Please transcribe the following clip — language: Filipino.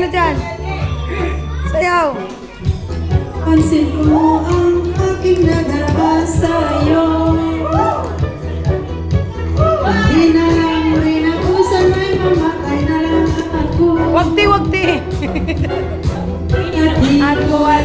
na dyan. Sayaw. Pansin mo ang aking nadarama sa'yo. Hindi na lang rin ako sana'y mamatay na lang ako. Wagti, wagti. At di At wala